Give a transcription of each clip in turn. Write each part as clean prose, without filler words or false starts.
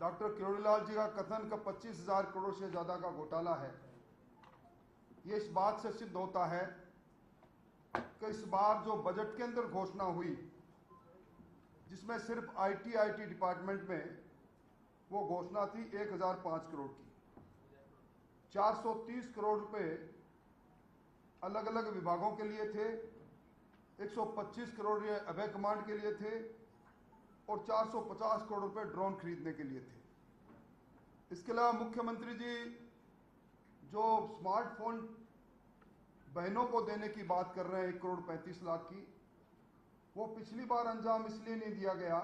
Doctor Kirodilal जी का कथन का 25,000 करोड़ से ज्यादा का घोटाला है, ये इस बात से सिद्ध होता है कि इस बार जो बजट के अंदर घोषणा हुई, जिसमें सिर्फ आईटी डिपार्टमेंट में वो घोषणा थी 1,005 करोड़ की, 430 करोड़ रुपए अलग अलग विभागों के लिए थे, 125 करोड़ ये अभय कमांड के लिए थे और 450 करोड़ रुपए ड्रोन खरीदने के लिए थे। इसके अलावा मुख्यमंत्री जी जो स्मार्टफोन बहनों को देने की बात कर रहे हैं 1,35,00,000 की, वो पिछली बार अंजाम इसलिए नहीं दिया गया,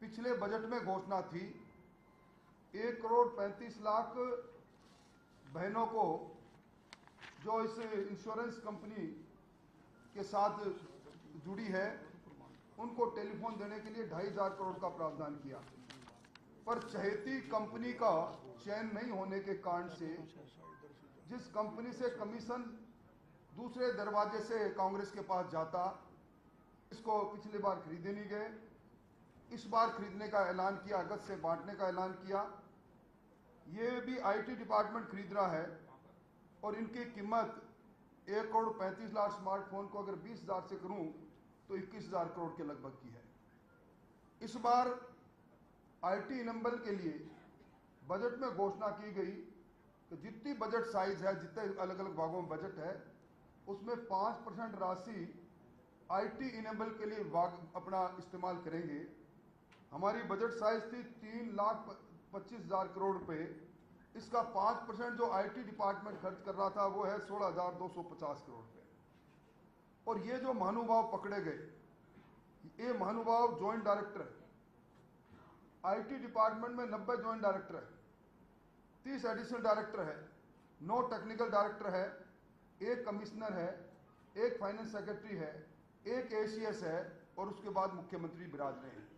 पिछले बजट में घोषणा थी 1,35,00,000 बहनों को जो इस इंश्योरेंस कंपनी के साथ जुड़ी है उनको टेलीफोन देने के लिए 2,500 करोड़ का प्रावधान किया, पर चहेती कंपनी का चयन नहीं होने के कारण से जिस कंपनी से कमीशन दूसरे दरवाजे से कांग्रेस के पास जाता, इसको पिछली बार खरीदे नहीं गए, इस बार खरीदने का ऐलान किया, अगस्त से बांटने का ऐलान किया। ये भी आईटी डिपार्टमेंट खरीद रहा है और इनकी कीमत 1,35,00,000 स्मार्टफोन को अगर 20,000 से करूं तो 21,000 करोड़ के लगभग की है। इस बार आईटी इनेबल के लिए बजट में घोषणा की गई कि जितनी बजट साइज है, जितने अलग अलग भागों में बजट है, उसमें 5% राशि आईटी इनेबल के लिए अपना इस्तेमाल करेंगे। हमारी बजट साइज थी 3,25,000 करोड़ रुपए, इसका 5% जो आईटी डिपार्टमेंट खर्च कर रहा था वो है 16,250 करोड़ रुपए। और ये जो महानुभाव पकड़े गए, ये महानुभाव ज्वाइंट डायरेक्टर है, आईटी डिपार्टमेंट में 90 ज्वाइंट डायरेक्टर है, 30 एडिशनल डायरेक्टर है, 9 टेक्निकल डायरेक्टर है, 1 कमिश्नर है, 1 फाइनेंस सेक्रेटरी है, 1 एसीएस है और उसके बाद मुख्यमंत्री विराज रहे हैं।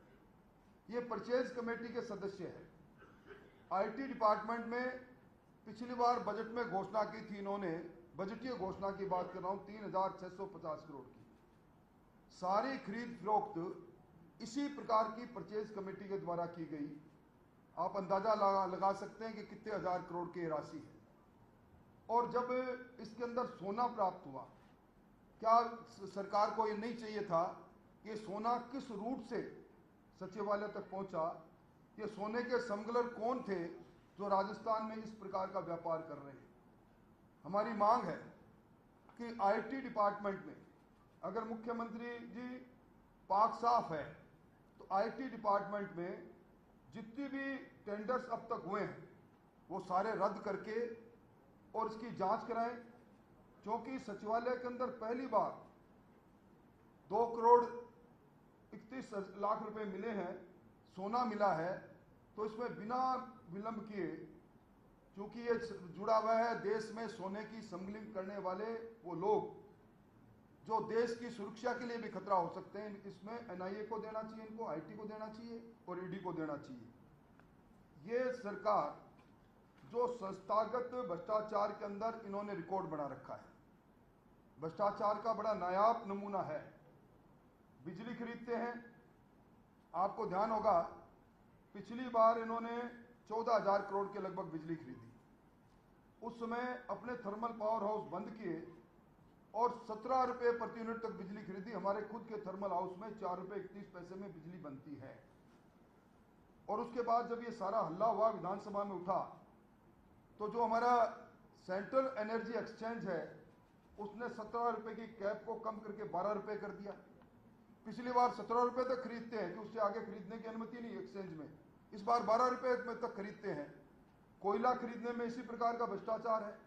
ये परचेज कमेटी के सदस्य हैं। आईटी डिपार्टमेंट में पिछली बार बजट में घोषणा की थी इन्होंने, बजटीय घोषणा की बात कर रहा हूं, 3,650 करोड़ की। सारी खरीद फरोख्त इसी प्रकार की परचेज कमेटी के द्वारा की गई। आप अंदाजा लगा सकते हैं कि कितने हजार करोड़ की राशि है। और जब इसके अंदर सोना प्राप्त हुआ, क्या सरकार को ये नहीं चाहिए था कि सोना किस रूट से सचिवालय तक पहुंचा, ये सोने के स्मगलर कौन थे जो राजस्थान में इस प्रकार का व्यापार कर रहे हैं। हमारी मांग है कि आईटी डिपार्टमेंट में अगर मुख्यमंत्री जी पाक साफ है तो आईटी डिपार्टमेंट में जितनी भी टेंडर्स अब तक हुए हैं वो सारे रद्द करके और इसकी जांच कराएं, क्योंकि सचिवालय के अंदर पहली बार 2,31,00,000 रुपए मिले हैं, सोना मिला है, तो इसमें बिना विलंब किए, क्योंकि ये जुड़ा हुआ है देश में सोने की स्मगलिंग करने वाले वो लोग जो देश की सुरक्षा के लिए भी खतरा हो सकते हैं, इसमें एनआईए को देना चाहिए, इनको आईटी को देना चाहिए और ईडी को देना चाहिए। ये सरकार जो संस्थागत भ्रष्टाचार के अंदर इन्होंने रिकॉर्ड बना रखा है, भ्रष्टाचार का बड़ा नायाब नमूना है। बिजली खरीदते हैं, आपको ध्यान होगा पिछली बार इन्होंने 14,000 करोड़ के लगभग बिजली खरीदी। उस समय अपने थर्मल पावर हाउस बंद किए और 17 रुपए प्रति यूनिट तक बिजली खरीदी। हमारे खुद के थर्मल हाउस में 4 रुपए 31 पैसे में बिजली बनती है। और उसके बाद जब ये सारा हल्ला हुआ, विधानसभा में उठा, तो जो हमारा सेंट्रल एनर्जी एक्सचेंज है उसने 17 रुपए की कैप को कम करके 12 रुपए कर दिया। पिछली बार 17 रुपए तक खरीदते हैं कि उससे आगे खरीदने की अनुमति नहीं एक्सचेंज में, इस बार 12 रुपए में तक खरीदते हैं। कोयला खरीदने में इसी प्रकार का भ्रष्टाचार है।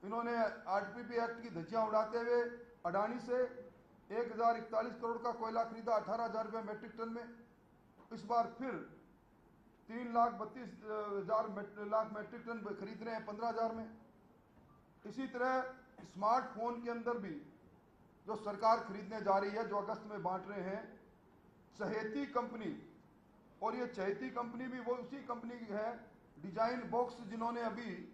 इन्होंने आरपीपी एक्ट की धज्जियां उड़ाते हुए अडानी से 1,041 करोड़ का कोयला खरीदा 18,000 रुपये मेट्रिक टन में। इस बार फिर 3,32,000 मेट्रिक टन खरीद रहे हैं 15,000 में। इसी तरह स्मार्टफोन के अंदर भी जो सरकार खरीदने जा रही है, जो अगस्त में बांट रहे हैं, चहेती कंपनी, और ये चहेती कंपनी भी वो उसी कंपनी की है डिजाइन बॉक्स, जिन्होंने अभी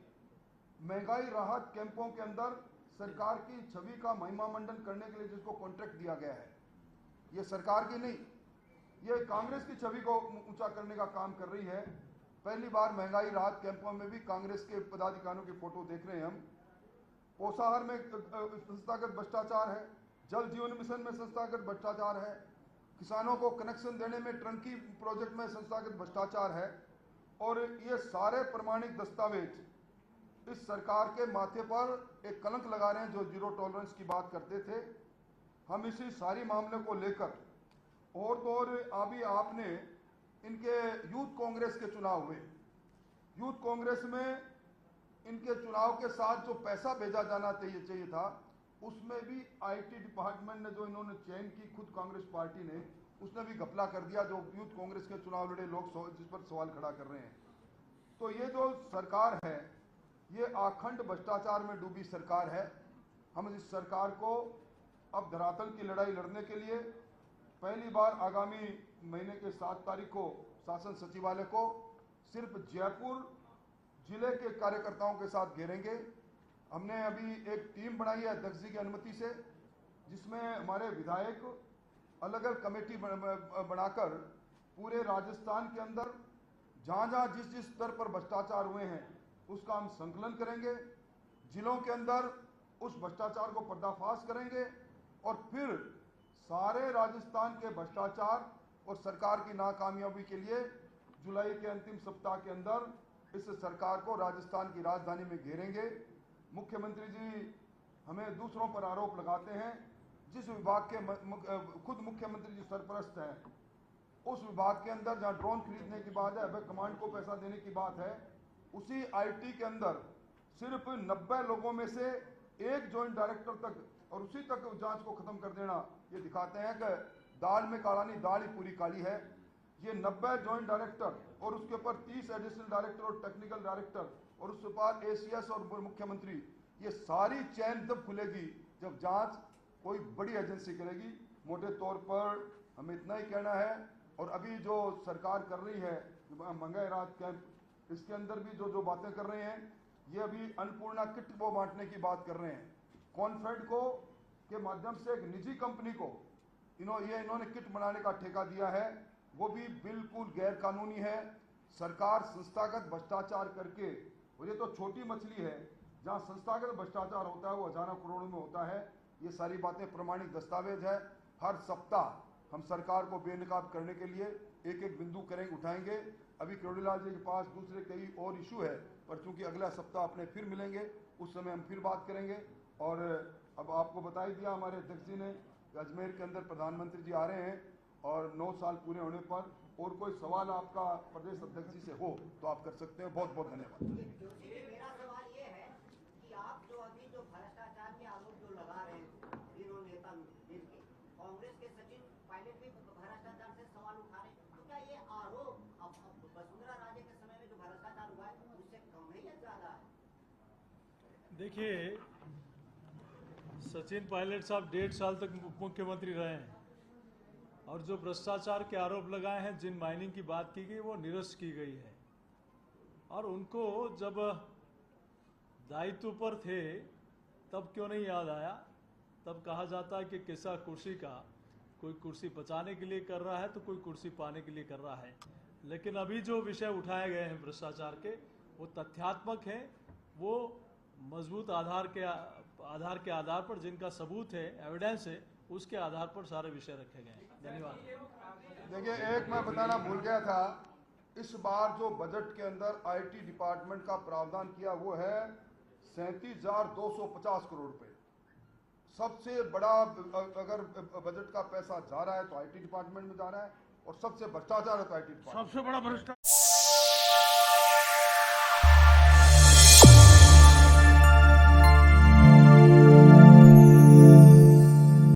महंगाई राहत कैंपों के अंदर सरकार की छवि का महिमा मंडन करने के लिए जिसको कॉन्ट्रैक्ट दिया गया है, ये सरकार की नहीं, ये कांग्रेस की छवि को ऊंचा करने का काम कर रही है। पहली बार महंगाई राहत कैंपों में भी कांग्रेस के पदाधिकारियों की फोटो देख रहे हैं हम। पोषाहार में संस्थागत भ्रष्टाचार है, जल जीवन मिशन में संस्थागत भ्रष्टाचार है, किसानों को कनेक्शन देने में टंकी प्रोजेक्ट में संस्थागत भ्रष्टाचार है। और ये सारे प्रमाणिक दस्तावेज इस सरकार के माथे पर एक कलंक लगा रहे हैं जो जीरो टॉलरेंस की बात करते थे। हम इसी सारी मामले को लेकर और तो और अभी आपने इनके यूथ कांग्रेस के चुनाव हुए, यूथ कांग्रेस में इनके चुनाव के साथ जो पैसा भेजा जाना चाहिए था, उसमें भी आईटी डिपार्टमेंट ने जो इन्होंने चयन की खुद कांग्रेस पार्टी ने, उसने भी घपला कर दिया। जो यूथ कांग्रेस के चुनाव लड़े लोग जिस पर सवाल खड़ा कर रहे हैं। तो ये जो सरकार है ये अखंड भ्रष्टाचार में डूबी सरकार है। हम इस सरकार को अब धरातल की लड़ाई लड़ने के लिए पहली बार आगामी महीने के 7 तारीख को शासन सचिवालय को सिर्फ जयपुर जिले के कार्यकर्ताओं के साथ घेरेंगे। हमने अभी एक टीम बनाई है अध्यक्ष जी की अनुमति से, जिसमें हमारे विधायक अलग अलग कमेटी बनाकर पूरे राजस्थान के अंदर जहां जहां जिस जिस स्तर पर भ्रष्टाचार हुए हैं उसका हम संकलन करेंगे, जिलों के अंदर उस भ्रष्टाचार को पर्दाफाश करेंगे और फिर सारे राजस्थान के भ्रष्टाचार और सरकार की नाकामयाबी के लिए जुलाई के अंतिम सप्ताह के अंदर इस सरकार को राजस्थान की राजधानी में घेरेंगे। मुख्यमंत्री जी हमें दूसरों पर आरोप लगाते हैं, जिस विभाग के खुद मुख्यमंत्री जी सरपरस्त हैं, उस विभाग के अंदर जहां ड्रोन खरीदने की बात है, अब कमांड को पैसा देने की बात है, उसी आईटी के अंदर सिर्फ 90 लोगों में से एक जॉइंट डायरेक्टर तक और उसी तक जांच को खत्म कर देना, ये दिखाते हैं कि दाल में काला नहीं, दाल ही पूरी काली है। ये 90 जॉइंट डायरेक्टर और उसके ऊपर 30 एडिशनल डायरेक्टर और टेक्निकल डायरेक्टर और उसके बाद एसीएस और मुख्यमंत्री, ये सारी चैन तब खुलेगी जब जांच कोई बड़ी एजेंसी करेगी। मोटे तौर पर हमें इतना ही कहना है। और अभी जो सरकार कर रही है महंगाई राहत कैंप, इसके अंदर भी जो बातें कर रहे हैं, ये अभी अन्नपूर्णा किट को बांटने की बात कर रहे हैं। कॉन्फेड को के माध्यम से एक निजी कंपनी को इन्होंने किट बनाने का ठेका दिया है, वो भी बिल्कुल गैर कानूनी है। सरकार संस्थागत भ्रष्टाचार करके, और ये तो छोटी मछली है, जहां संस्थागत भ्रष्टाचार होता है वो हजारों करोड़ों में होता है। ये सारी बातें प्रमाणिक दस्तावेज है। हर सप्ताह हम सरकार को बेनकाब करने के लिए एक एक बिंदु करेंगे, उठाएंगे। अभी किरोड़ीलाल जी के पास दूसरे कई और इशू है, पर चूंकि अगला सप्ताह अपने फिर मिलेंगे, उस समय हम फिर बात करेंगे। और अब आपको बता ही दिया हमारे अध्यक्ष जी ने, अजमेर के अंदर प्रधानमंत्री जी आ रहे हैं और 9 साल पूरे होने पर और कोई सवाल आपका प्रदेश अध्यक्ष जी से हो तो आप कर सकते हैं। बहुत बहुत धन्यवाद। मेरा सवाल ये है कि आप जो अभी जो भ्रष्टाचार के आरोप जो लगा रहे हैं तीनों नेता मिलकर, कांग्रेस के सचिन पायलट भी भ्रष्टाचार से सवाल उठा रहे हैं, तो क्या ये आरोप अब वसुंधरा राजे के समय में जो भ्रष्टाचार हुआ है उससे कम है या ज्यादा है? देखिए, सचिन पायलट साहब 1.5 साल तक मुख्यमंत्री रहे हैं और जो भ्रष्टाचार के आरोप लगाए हैं, जिन माइनिंग की बात की गई वो निरस्त की गई है। और उनको जब दायित्व पर थे तब क्यों नहीं याद आया? तब कहा जाता है कि किस्सा कुर्सी का, कोई कुर्सी बचाने के लिए कर रहा है तो कोई कुर्सी पाने के लिए कर रहा है। लेकिन अभी जो विषय उठाए गए हैं भ्रष्टाचार के, वो तथ्यात्मक हैं, वो मजबूत आधार के आधार पर, जिनका सबूत है, एविडेंस है, उसके आधार पर सारे विषय रखे गए हैं। धन्यवाद। देखिए, एक मैं बताना भूल गया था, इस बार जो बजट के अंदर आईटी डिपार्टमेंट का प्रावधान किया वो है 37,250 करोड़ रुपए। सबसे बड़ा अगर बजट का पैसा जा रहा है तो आईटी डिपार्टमेंट में जा रहा है, और सबसे भ्रष्टाचार है तो आईटी डिपार्टमेंट। सबसे बड़ा भ्रष्टाचार